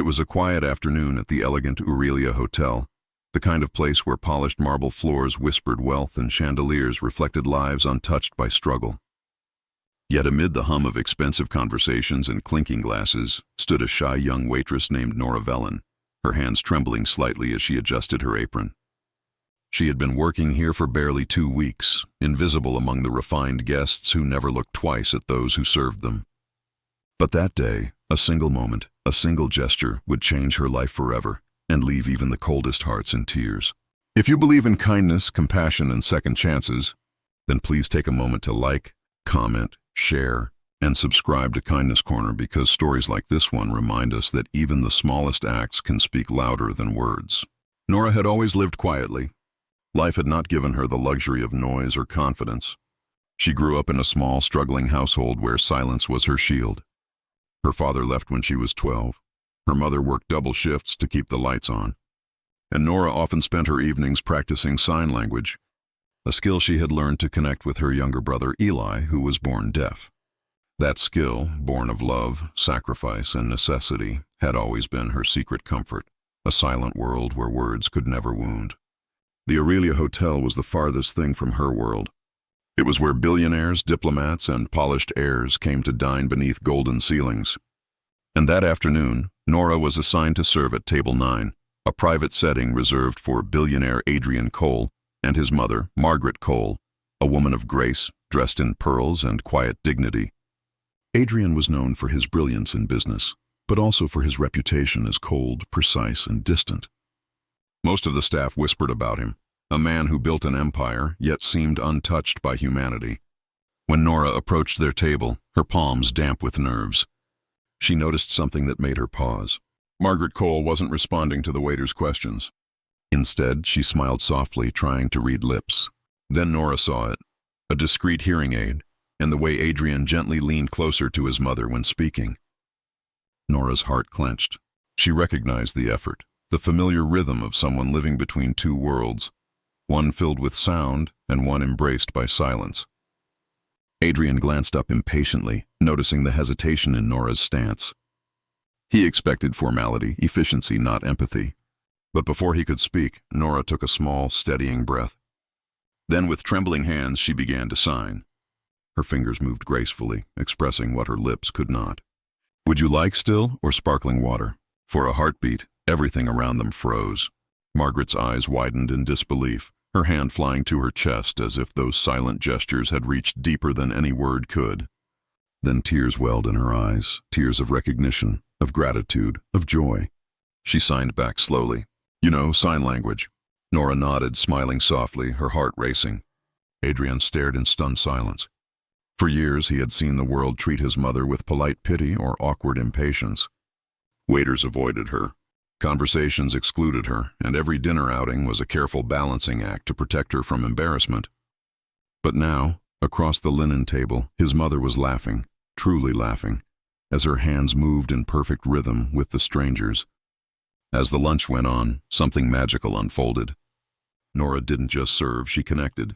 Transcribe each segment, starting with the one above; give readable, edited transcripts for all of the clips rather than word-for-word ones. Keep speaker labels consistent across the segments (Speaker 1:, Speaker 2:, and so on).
Speaker 1: It was a quiet afternoon at the elegant Aurelia Hotel, the kind of place where polished marble floors whispered wealth and chandeliers reflected lives untouched by struggle. Yet amid the hum of expensive conversations and clinking glasses stood a shy young waitress named Nora Vellon, her hands trembling slightly as she adjusted her apron. She had been working here for barely 2 weeks, invisible among the refined guests who never looked twice at those who served them. But that day, a single moment, a single gesture would change her life forever and leave even the coldest hearts in tears. If you believe in kindness, compassion, and second chances, then please take a moment to like, comment, share, and subscribe to Kindness Corner, because stories like this one remind us that even the smallest acts can speak louder than words. Nora had always lived quietly. Life had not given her the luxury of noise or confidence. She grew up in a small, struggling household where silence was her shield. Her father left when she was 12. Her mother worked double shifts to keep the lights on. And Nora often spent her evenings practicing sign language, a skill she had learned to connect with her younger brother Eli, who was born deaf. That skill, born of love, sacrifice, and necessity, had always been her secret comfort, a silent world where words could never wound. The Aurelia Hotel was the farthest thing from her world. It was where billionaires, diplomats, and polished heirs came to dine beneath golden ceilings. And that afternoon, Nora was assigned to serve at Table 9, a private setting reserved for billionaire Adrian Cole and his mother, Margaret Cole, a woman of grace, dressed in pearls and quiet dignity. Adrian was known for his brilliance in business, but also for his reputation as cold, precise, and distant. Most of the staff whispered about him, a man who built an empire, yet seemed untouched by humanity. When Nora approached their table, her palms damp with nerves, she noticed something that made her pause. Margaret Cole wasn't responding to the waiter's questions. Instead, she smiled softly, trying to read lips. Then Nora saw it, a discreet hearing aid, and the way Adrian gently leaned closer to his mother when speaking. Nora's heart clenched. She recognized the effort, the familiar rhythm of someone living between two worlds, one filled with sound and one embraced by silence. Adrian glanced up impatiently, noticing the hesitation in Nora's stance. He expected formality, efficiency, not empathy. But before he could speak, Nora took a small, steadying breath. Then with trembling hands, she began to sign. Her fingers moved gracefully, expressing what her lips could not. "Would you like still or sparkling water?" For a heartbeat, everything around them froze. Margaret's eyes widened in disbelief, her hand flying to her chest as if those silent gestures had reached deeper than any word could. Then tears welled in her eyes, tears of recognition, of gratitude, of joy. She signed back slowly. "You know, sign language." Nora nodded, smiling softly, her heart racing. Adrian stared in stunned silence. For years he had seen the world treat his mother with polite pity or awkward impatience. Waiters avoided her. Conversations excluded her, and every dinner outing was a careful balancing act to protect her from embarrassment. But now, across the linen table, his mother was laughing, truly laughing, as her hands moved in perfect rhythm with the strangers. As the lunch went on, something magical unfolded. Nora didn't just serve, she connected.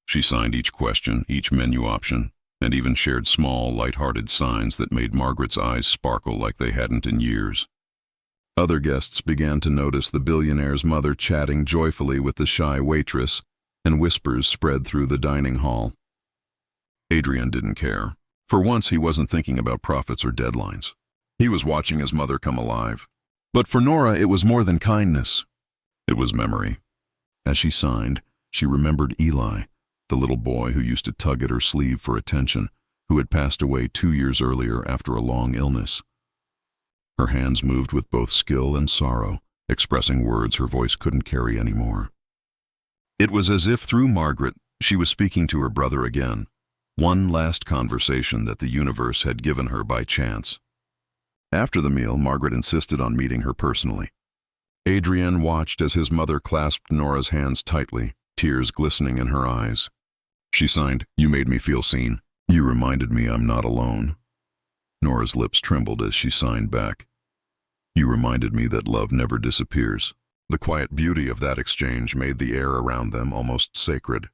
Speaker 1: She signed each question, each menu option, and even shared small, light-hearted signs that made Margaret's eyes sparkle like they hadn't in years. Other guests began to notice the billionaire's mother chatting joyfully with the shy waitress, and whispers spread through the dining hall. Adrian didn't care. For once, he wasn't thinking about profits or deadlines. He was watching his mother come alive. But for Nora, it was more than kindness. It was memory. As she signed, she remembered Eli, the little boy who used to tug at her sleeve for attention, who had passed away 2 years earlier after a long illness. Her hands moved with both skill and sorrow, expressing words her voice couldn't carry anymore. It was as if through Margaret, she was speaking to her brother again, one last conversation that the universe had given her by chance. After the meal, Margaret insisted on meeting her personally. Adrian watched as his mother clasped Nora's hands tightly, tears glistening in her eyes. She signed, "You made me feel seen. You reminded me I'm not alone." Nora's lips trembled as she signed back. "You reminded me that love never disappears." The quiet beauty of that exchange made the air around them almost sacred.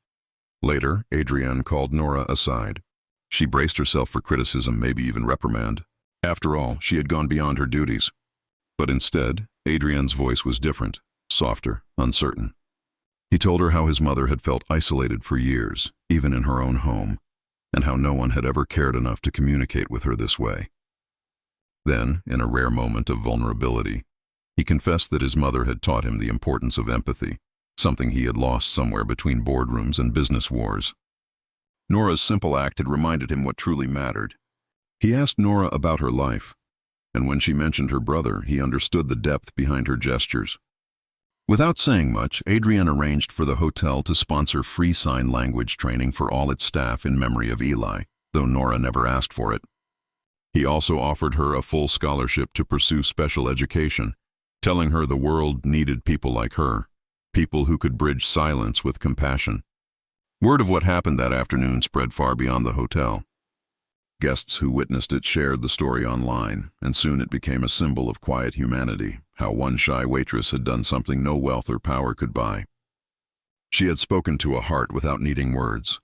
Speaker 1: Later, Adrian called Nora aside. She braced herself for criticism, maybe even reprimand. After all, she had gone beyond her duties. But instead, Adrienne's voice was different, softer, uncertain. He told her how his mother had felt isolated for years, even in her own home, and how no one had ever cared enough to communicate with her this way. Then, in a rare moment of vulnerability, he confessed that his mother had taught him the importance of empathy, something he had lost somewhere between boardrooms and business wars. Nora's simple act had reminded him what truly mattered. He asked Nora about her life, and when she mentioned her brother, he understood the depth behind her gestures. Without saying much, Adrienne arranged for the hotel to sponsor free sign language training for all its staff in memory of Eli, though Nora never asked for it. He also offered her a full scholarship to pursue special education, telling her the world needed people like her, people who could bridge silence with compassion. Word of what happened that afternoon spread far beyond the hotel. Guests who witnessed it shared the story online, and soon it became a symbol of quiet humanity, how one shy waitress had done something no wealth or power could buy. She had spoken to a heart without needing words.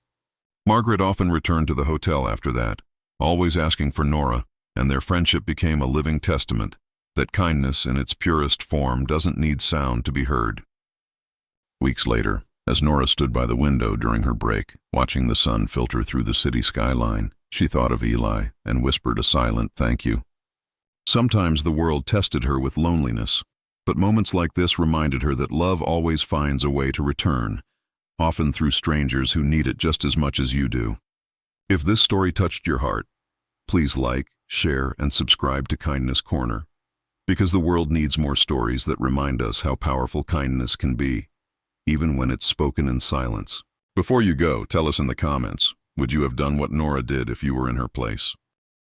Speaker 1: Margaret often returned to the hotel after that, always asking for Nora, and their friendship became a living testament that kindness in its purest form doesn't need sound to be heard. Weeks later, as Nora stood by the window during her break, watching the sun filter through the city skyline, she thought of Eli and whispered a silent thank you. Sometimes the world tested her with loneliness, but moments like this reminded her that love always finds a way to return, often through strangers who need it just as much as you do. If this story touched your heart, please like, share, and subscribe to Kindness Corner, because the world needs more stories that remind us how powerful kindness can be, even when it's spoken in silence. Before you go, tell us in the comments, would you have done what Nora did if you were in her place?